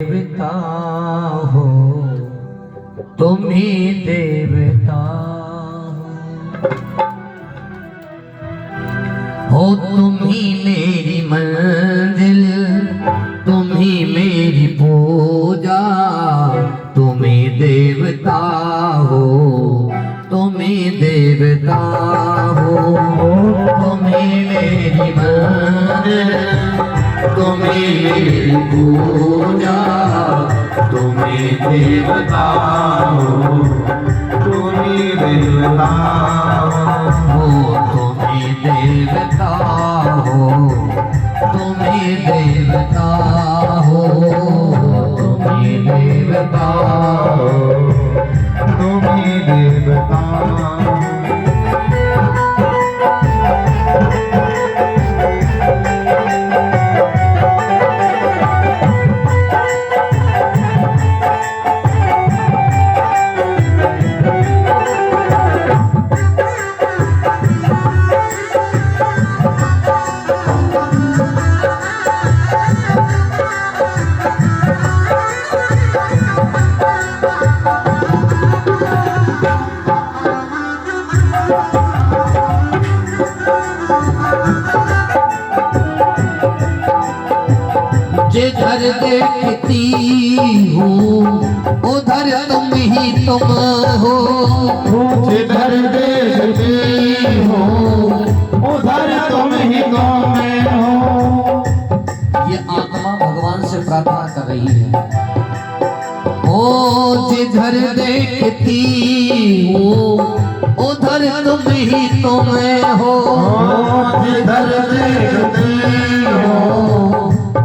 देवता हो, तुम ही देवता हो, तुम ही मेरी मंजिल, तुम ही मेरी पूजा, तुम ही देवता हो, तुम ही देवता हो, तुम ही मेरी मंजिल, तुम ही मेरी पूजा, तुम ही देवता हो, तुम ही देवता हो, तुम ही देवता हो, तुम ही देवता हो, तुम ही देवता हो, तुम ही देवता हो। जिधर देखती हूँ उधर तुम ही तुम हो, जिधर देखती हूँ उधर तुम ही तुम हो। ये आत्मा भगवान से प्रार्थना कर रही है। ओ जिधर देखती हूँ उधर तुम ही तुम हो, जिधर देखती हूँ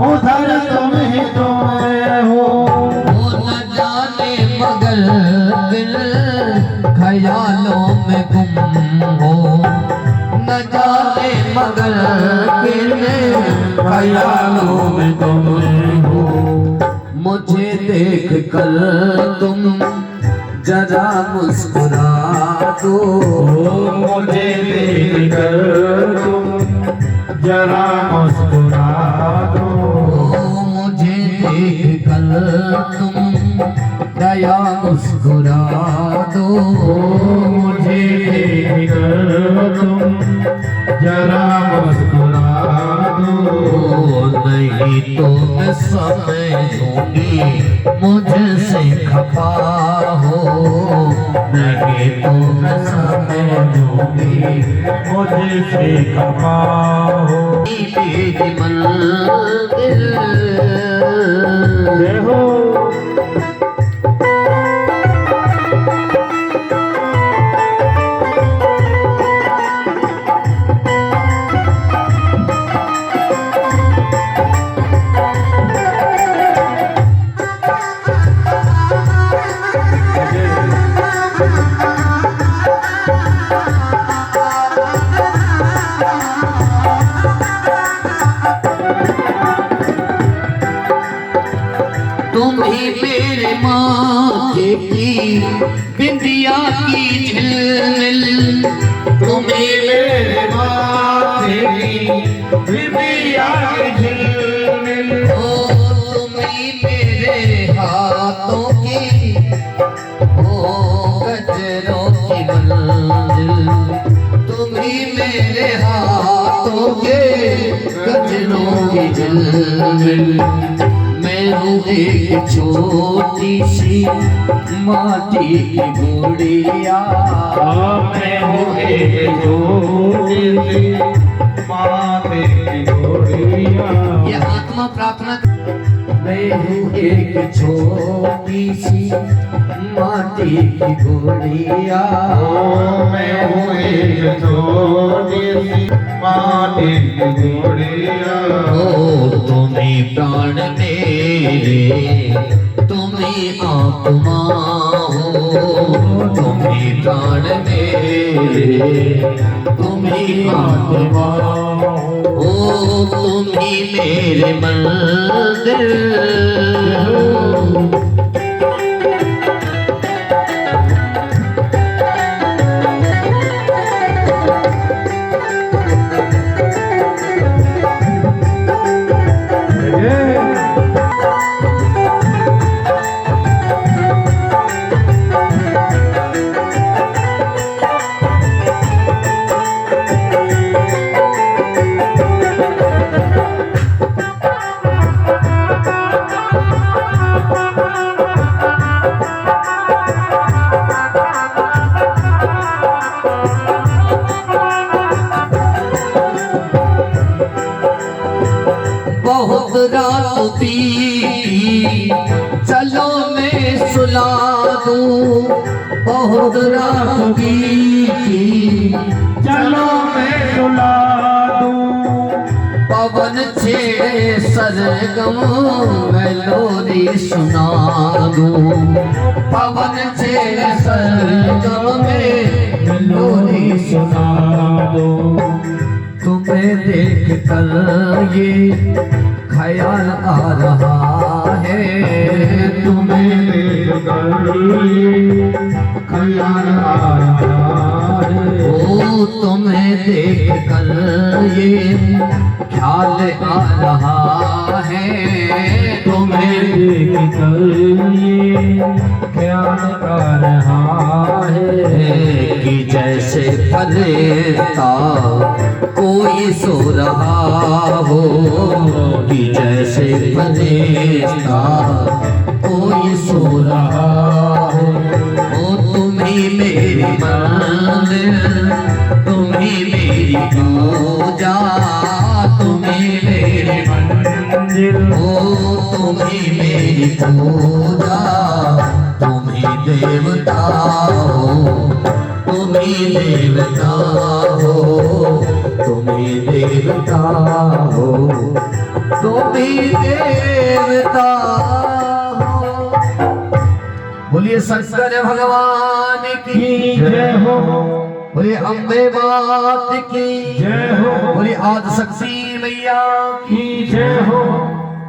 उधर तुम ही तुम हो। वो न जाने मगर दिल ख्यालों में गुम हो, न जाने मगर दिल ख्यालों में गुम हो। मुझे देख कर तुम जरा मुस्कुरा दो, मुझे देख कर तुम जरा मुस्कुरा दो। मुझे देख कर तुम दया मुस्कुरा दो, मुझे देख कर तुम जरा मुस्कुरा दो। नहीं तो मैं समझूंगी मुझसे खफा हो, नहीं तो मैं समझूंगी मुझसे खफा हो। मेरी मंजिल देखो तुम ही मेरे माथे की बिंदिया की झिलमिल, तुम ही मेरे माथे की बिंदिया की झिलमिल। ओ तुम ही मेरे हाथों की ओ गजरों की मंजिल, तुम ही मेरे हाथों के गजरों की झिलमिल। मैं हूँ एक छोटी सी माटी की गुड़िया, मैं हूँ एक छोटी सी माथे की गुड़िया। ये आत्मा प्रार्थना। मैं हूँ एक छोटी सी माटी की गुड़िया, मैं हूँ एक छोटी सी माटी की गुड़िया। ओ तुम ही प्राण मेरे, तुम ही आत्मा हो, तुम ही प्राण मेरे, तुम ही आत्मा हो, तुम ही मेरे मंदिर। चलो मैं सुला दूं बहुत रात बीती, चलो मैं सुला दूं पवन छेड़े सरगम मेलोडी सुना दूं, पवन छेड़े सरगम में मेलोडी सुना दूं। तुम्हें देख कर ये ख्याल आ रहा है, तुम्हें देख कर ख्याल आ रहा है। ओ तुम्हें देख कर ये ख्याल आ रहा है, तुम्हें देख कर ये ख्याल आ रहा है कि जैसे फरिश्ता कोई सो रहा हो, कि जैसे फरिश्ता कोई सो रहा हो। ओ तुम्ही मेरी मंदिर, तुम्ही मेरी पूजा, तुम्ही मेरी मंदिर, ओ तुम्ही मेरी पूजा, तुम्ही देवता हो, तुम्ही देवता हो, तुम्ही देवता हो, तुम्ही देवता हो। बोलिए शंकर भगवान की जय हो, बोलिए अम्बे मात की जय हो, बोलिए आदि शक्ति मैया की जय हो।